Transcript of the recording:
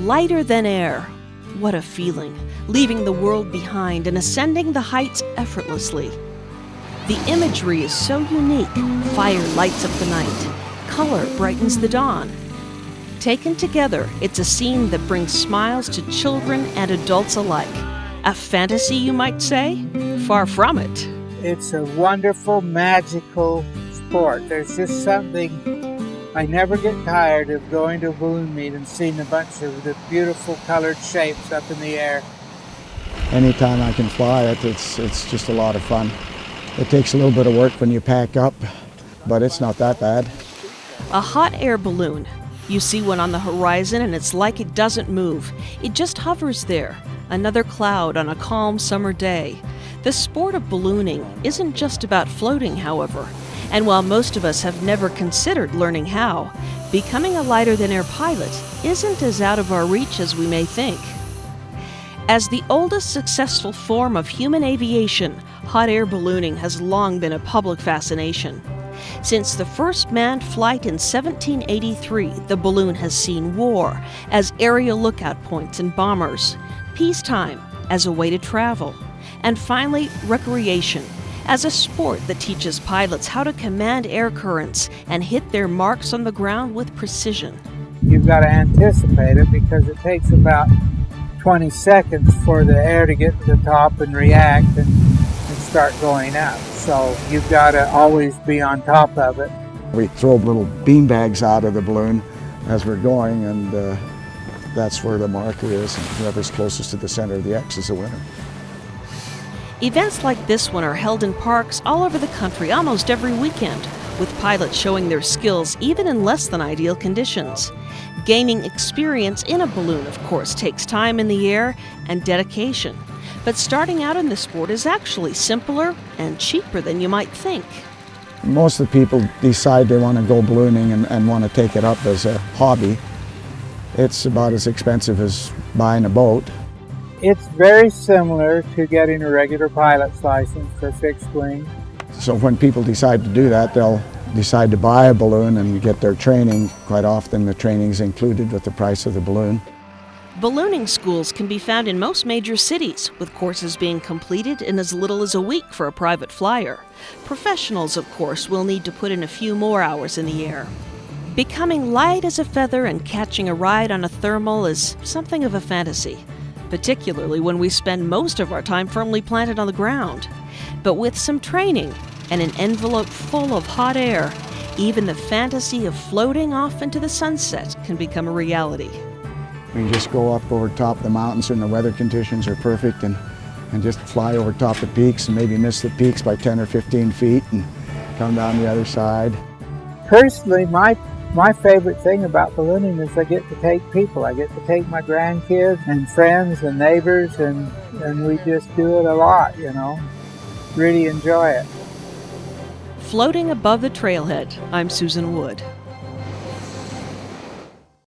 Lighter than air. What a feeling, leaving the world behind and ascending the heights effortlessly. The imagery is so unique. Fire lights up the night. Color brightens the dawn. Taken together, it's a scene that brings smiles to children and adults alike. A fantasy, you might say? Far from it. It's a wonderful, magical sport. There's just something. I never get tired of going to a balloon meet and seeing a bunch of the beautiful colored shapes up in the air. Anytime I can fly it, it's just a lot of fun. It takes a little bit of work when you pack up, but it's not that bad. A hot air balloon. You see one on the horizon and it's like it doesn't move. It just hovers there, another cloud on a calm summer day. The sport of ballooning isn't just about floating, however. And while most of us have never considered learning how, becoming a lighter-than-air pilot isn't as out of our reach as we may think. As the oldest successful form of human aviation, hot air ballooning has long been a public fascination. Since the first manned flight in 1783, the balloon has seen war as aerial lookout points and bombers, peacetime as a way to travel, and finally recreation as a sport that teaches pilots how to command air currents and hit their marks on the ground with precision. You've got to anticipate it because it takes about 20 seconds for the air to get to the top and react and start going up. So you've got to always be on top of it. We throw little bean bags out of the balloon as we're going, and that's where the marker is, and whoever's closest to the center of the X is the winner. Events like this one are held in parks all over the country almost every weekend, with pilots showing their skills even in less than ideal conditions. Gaining experience in a balloon, of course, takes time in the air and dedication. But starting out in the sport is actually simpler and cheaper than you might think. Most of the people decide they want to go ballooning and want to take it up as a hobby. It's about as expensive as buying a boat. It's very similar to getting a regular pilot's license for fixed wing. So when people decide to do that, they'll decide to buy a balloon and get their training. Quite often the training is included with the price of the balloon. Ballooning schools can be found in most major cities, with courses being completed in as little as a week for a private flyer. Professionals, of course, will need to put in a few more hours in the air. Becoming light as a feather and catching a ride on a thermal is something of a fantasy, particularly when we spend most of our time firmly planted on the ground. But with some training and an envelope full of hot air, even the fantasy of floating off into the sunset can become a reality. We can just go up over top of the mountains when the weather conditions are perfect and just fly over top the peaks and maybe miss the peaks by 10 or 15 feet and come down the other side. Personally, my favorite thing about ballooning is I get to take people. I get to take my grandkids and friends and neighbors, and we just do it a lot, you know. Really enjoy it. Floating above the trailhead, I'm Susan Wood.